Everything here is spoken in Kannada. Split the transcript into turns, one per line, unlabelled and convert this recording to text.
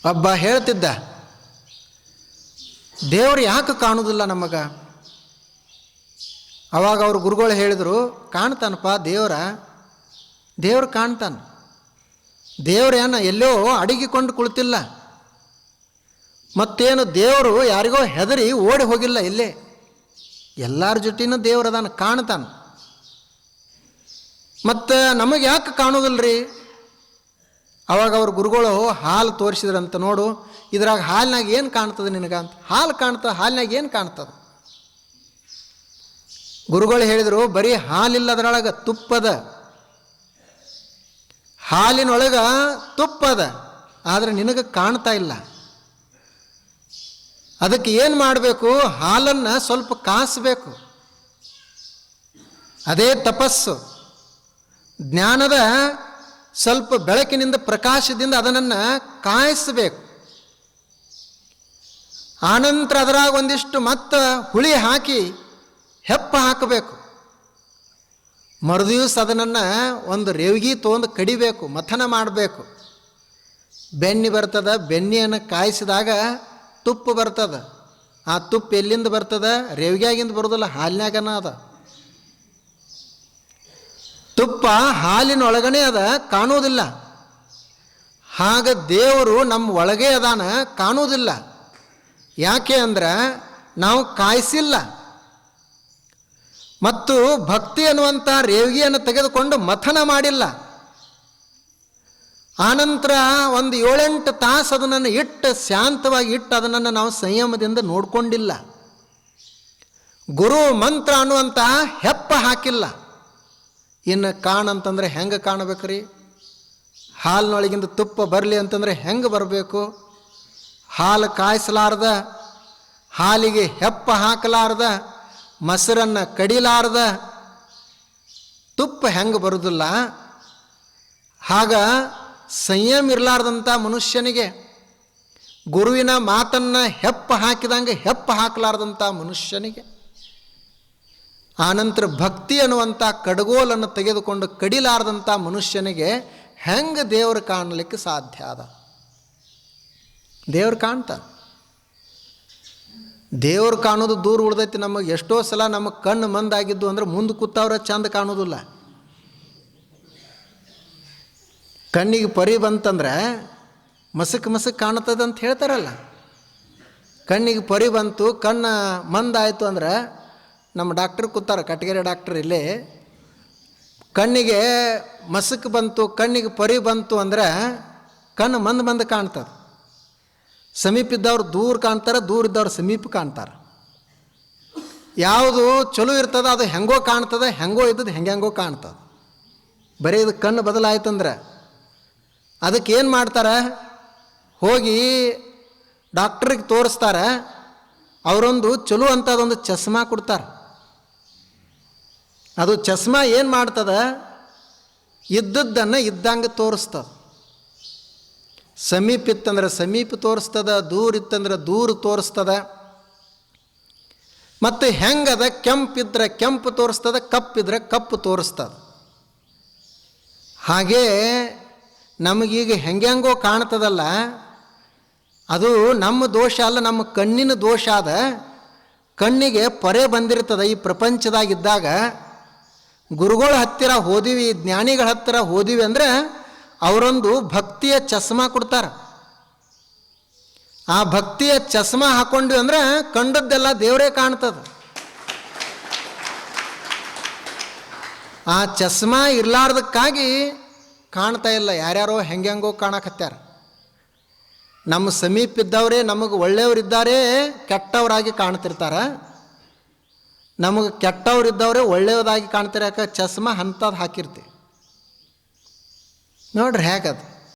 ಒಬ್ಬ ಹೇಳ್ತಿದ್ದ, ದೇವರು ಯಾಕೆ ಕಾಣುವುದಿಲ್ಲ ನಮಗೆ? ಅವಾಗ ಅವ್ರ ಗುರುಗಳು ಹೇಳಿದರು, ಕಾಣ್ತಾನಪ್ಪ ದೇವರು ಕಾಣ್ತಾನೆ. ದೇವ್ರೇನು ಎಲ್ಲೋ ಅಡಗಿಕೊಂಡು ಕುಳಿತಿಲ್ಲ. ಮತ್ತೇನು ದೇವರು ಯಾರಿಗೋ ಹೆದರಿ ಓಡಿ ಹೋಗಿಲ್ಲ, ಇಲ್ಲೇ ಎಲ್ಲರ ಜೊತೆನೂ ದೇವ್ರು ಅದಾನ, ಕಾಣ್ತಾನೆ. ಮತ್ತು ನಮಗೆ ಯಾಕೆ ಕಾಣೋದಿಲ್ಲರಿ? ಅವಾಗ ಅವ್ರ ಗುರುಗಳು ಹಾಲು ತೋರಿಸಿದ್ರಂತ, ನೋಡು ಇದ್ರಾಗ ಹಾಲಿನಾಗ ಏನು ಕಾಣ್ತದೆ ನಿನಗಂತ. ಹಾಲು ಕಾಣ್ತದೆ, ಹಾಲಿನಾಗ ಏನು ಕಾಣ್ತದೆ? ಗುರುಗಳು ಹೇಳಿದರು, ಬರೀ ಹಾಲಿಲ್ಲ, ಅದರೊಳಗೆ ತುಪ್ಪದ, ಹಾಲಿನೊಳಗೆ ತುಪ್ಪದ, ಆದರೆ ನಿನಗೆ ಕಾಣ್ತಾ ಇಲ್ಲ. ಅದಕ್ಕೆ ಏನು ಮಾಡಬೇಕು? ಹಾಲನ್ನು ಸ್ವಲ್ಪ ಕಾಸಬೇಕು. ಅದೇ ತಪಸ್ಸು. ಜ್ಞಾನದ ಸ್ವಲ್ಪ ಬೆಳಕಿನಿಂದ, ಪ್ರಕಾಶದಿಂದ ಅದನ್ನು ಕಾಯಿಸಬೇಕು. ಆನಂತರ ಅದರಾಗ ಒಂದಿಷ್ಟು ಮತ್ತೆ ಹುಳಿ ಹಾಕಿ ಹೆಪ್ಪ ಹಾಕಬೇಕು. ಮರುದಿವಸ ಅದನ್ನು ಒಂದು ರೇವಿಗೆ ತೊಗೊಂಡು ಕಡಿಬೇಕು, ಮಥನ ಮಾಡಬೇಕು. ಬೆಣ್ಣೆ ಬರ್ತದೆ, ಬೆಣ್ಣೆಯನ್ನು ಕಾಯಿಸಿದಾಗ ತುಪ್ಪ ಬರ್ತದೆ. ಆ ತುಪ್ಪ ಎಲ್ಲಿಂದ ಬರ್ತದೆ? ರೇವಿಗ್ಯಾಗಿಂದ ಬರೋದಿಲ್ಲ, ಹಾಲಿನಾಗನ ಅದ. ತುಪ್ಪ ಹಾಲಿನೊಳಗನೆ ಅದ, ಕಾಣುವುದಿಲ್ಲ. ಹಾಗ ದೇವರು ನಮ್ಮ ಒಳಗೆ ಅದಾನ, ಕಾಣುವುದಿಲ್ಲ. ಯಾಕೆ ಅಂದ್ರೆ ನಾವು ಕಾಯಿಸಿಲ್ಲ. ಮತ್ತು ಭಕ್ತಿ ಅನ್ನುವಂಥ ರೇವಿಗೆಯನ್ನು ತೆಗೆದುಕೊಂಡು ಮಥನ ಮಾಡಿಲ್ಲ. ಆನಂತರ ಒಂದು 7-8 ತಾಸು ಅದನ್ನು ಇಟ್ಟು, ಶಾಂತವಾಗಿ ಇಟ್ಟು, ಅದನ್ನು ನಾವು ಸಂಯಮದಿಂದ ನೋಡಿಕೊಂಡಿಲ್ಲ. ಗುರು ಮಂತ್ರ ಅನ್ನುವಂಥ ಹೆಪ್ಪ ಹಾಕಿಲ್ಲ. ಇನ್ನು ಕಾಣಂತಂದ್ರೆ ಹೆಂಗೆ ಕಾಣಬೇಕ್ರಿ? ಹಾಲಿನೊಳಗಿಂದ ತುಪ್ಪ ಬರಲಿ ಅಂತಂದರೆ ಹೆಂಗೆ ಬರಬೇಕು? ಹಾಲು ಕಾಯಿಸಲಾರ್ದ, ಹಾಲಿಗೆ ಹೆಪ್ಪ ಹಾಕಲಾರ್ದ, ಮೊಸರನ್ನು ಕಡಿಲಾರ್ದ ತುಪ್ಪ ಹೆಂಗೆ ಬರುವುದಿಲ್ಲ? ಆಗ ಸಂಯಮ ಇರಲಾರ್ದಂಥ ಮನುಷ್ಯನಿಗೆ, ಗುರುವಿನ ಮಾತನ್ನು ಹೆಪ್ಪ ಹಾಕಿದಂಗೆ ಹೆಪ್ಪ ಹಾಕಲಾರ್ದಂಥ ಮನುಷ್ಯನಿಗೆ, ಆನಂತರ ಭಕ್ತಿ ಅನ್ನುವಂಥ ಕಡಗೋಲನ್ನು ತೆಗೆದುಕೊಂಡು ಕಡಿಲಾರ್ದಂಥ ಮನುಷ್ಯನಿಗೆ ಹೆಂಗೆ ದೇವರು ಕಾಣಲಿಕ್ಕೆ ಸಾಧ್ಯ ಅದ? ದೇವ್ರು ಕಾಣ್ತಾನೆ. ದೇವ್ರು ಕಾಣೋದು ದೂರ ಉಳ್ದೈತಿ ನಮಗೆ. ಎಷ್ಟೋ ಸಲ ನಮಗೆ ಕಣ್ಣು ಮಂದಾಗಿದ್ದು ಅಂದ್ರೆ ಮುಂದೆ ಕೂತವ್ರ ಚಂದ ಕಾಣೋದಿಲ್ಲ. ಕಣ್ಣಿಗೆ ಪರಿ ಬಂತಂದ್ರೆ ಮಸಕ್ ಕಾಣ್ತದೆ ಅಂತ ಹೇಳ್ತಾರಲ್ಲ. ಕಣ್ಣಿಗೆ ಪರಿ ಬಂತು, ಕಣ್ಣು ಮಂದಾಯಿತು ಅಂದ್ರೆ, ನಮ್ಮ ಡಾಕ್ಟ್ರ್ ಕೂತಾರ, ಕಟಗೇರಿ ಡಾಕ್ಟ್ರ್ ಇಲ್ಲೇ, ಕಣ್ಣಿಗೆ ಮಸಕ್ ಬಂತು, ಕಣ್ಣಿಗೆ ಪರಿ ಬಂತು ಅಂದರೆ ಕಣ್ಣು ಮಂದ ಕಾಣ್ತದೆ. ಸಮೀಪ ಇದ್ದವ್ರು ದೂರ ಕಾಣ್ತಾರೆ, ದೂರ ಇದ್ದವ್ರು ಸಮೀಪ ಕಾಣ್ತಾರೆ. ಯಾವುದು ಚಲೋ ಇರ್ತದೆ ಅದು ಹೆಂಗೋ ಕಾಣ್ತದೆ, ಹೆಂಗೋ ಇದ್ದದ್ದು ಹೆಂಗೋ ಕಾಣ್ತದೆ. ಬರೀ ಇದು ಕಣ್ಣು ಬದಲಾಯ್ತಂದ್ರೆ ಅದಕ್ಕೆ ಏನು ಮಾಡ್ತಾರೆ? ಹೋಗಿ ಡಾಕ್ಟ್ರಿಗೆ ತೋರಿಸ್ತಾರೆ. ಅವರೊಂದು ಚಲೋ ಅಂತ ಅದೊಂದು ಚಸ್ಮಾ ಕೊಡ್ತಾರೆ. ಅದು ಚಸ್ಮಾ ಏನು ಮಾಡ್ತದೆ? ಇದ್ದದ್ದನ್ನು ಇದ್ದಂಗೆ ತೋರಿಸ್ತದೆ. ಸಮೀಪ ಇತ್ತಂದ್ರೆ ಸಮೀಪ ತೋರಿಸ್ತದೆ, ದೂರ ಇತ್ತಂದ್ರೆ ದೂರ ತೋರಿಸ್ತದೆ. ಮತ್ತು ಹೆಂಗದ? ಕೆಂಪಿದ್ರೆ ಕೆಂಪು ತೋರಿಸ್ತದೆ, ಕಪ್ಪಿದ್ರೆ ಕಪ್ಪು ತೋರಿಸ್ತದೆ. ಹಾಗೇ ನಮಗೀಗ ಹೆಂಗೋ ಕಾಣ್ತದಲ್ಲ, ಅದು ನಮ್ಮ ದೋಷ ಅಲ್ಲ, ನಮ್ಮ ಕಣ್ಣಿನ ದೋಷ ಅದ. ಕಣ್ಣಿಗೆ ಪೊರೆ ಬಂದಿರ್ತದೆ. ಈ ಪ್ರಪಂಚದಾಗಿದ್ದಾಗ ಗುರುಗಳ ಹತ್ತಿರ ಹೋದಿವಿ, ಜ್ಞಾನಿಗಳ ಹತ್ತಿರ ಹೋದಿವಿ ಅಂದರೆ ಅವರೊಂದು ಭಕ್ತಿಯ ಚಸ್ಮಾ ಕೊಡ್ತಾರೆ. ಆ ಭಕ್ತಿಯ ಚಸ್ಮಾ ಹಾಕೊಂಡ್ವಿ ಅಂದರೆ ಕಂಡದ್ದೆಲ್ಲ ದೇವರೇ ಕಾಣ್ತದೆ. ಆ ಚಸ್ಮಾ ಇರಲಾರ್ದಕ್ಕಾಗಿ ಕಾಣ್ತಾ ಇಲ್ಲ. ಯಾರ್ಯಾರೋ ಹೆಂಗೋ ಕಾಣಕತ್ಯಾರ. ನಮ್ಮ ಸಮೀಪ ಇದ್ದವರೇ ನಮಗೆ ಒಳ್ಳೆಯವರಿದ್ದಾರೆ, ಕೆಟ್ಟವರಾಗಿ ಕಾಣ್ತಿರ್ತಾರೆ. ನಮಗೆ ಕೆಟ್ಟವರಿದ್ದವರೇ ಒಳ್ಳೆಯದಾಗಿ ಕಾಣ್ತಾರೆ. ಯಾಕೆ? ಚಸ್ಮಾ ಅಂಥದ್ದು ಹಾಕಿರ್ತೀವಿ. ನೋಡ್ರಿ ಹೇಗದು.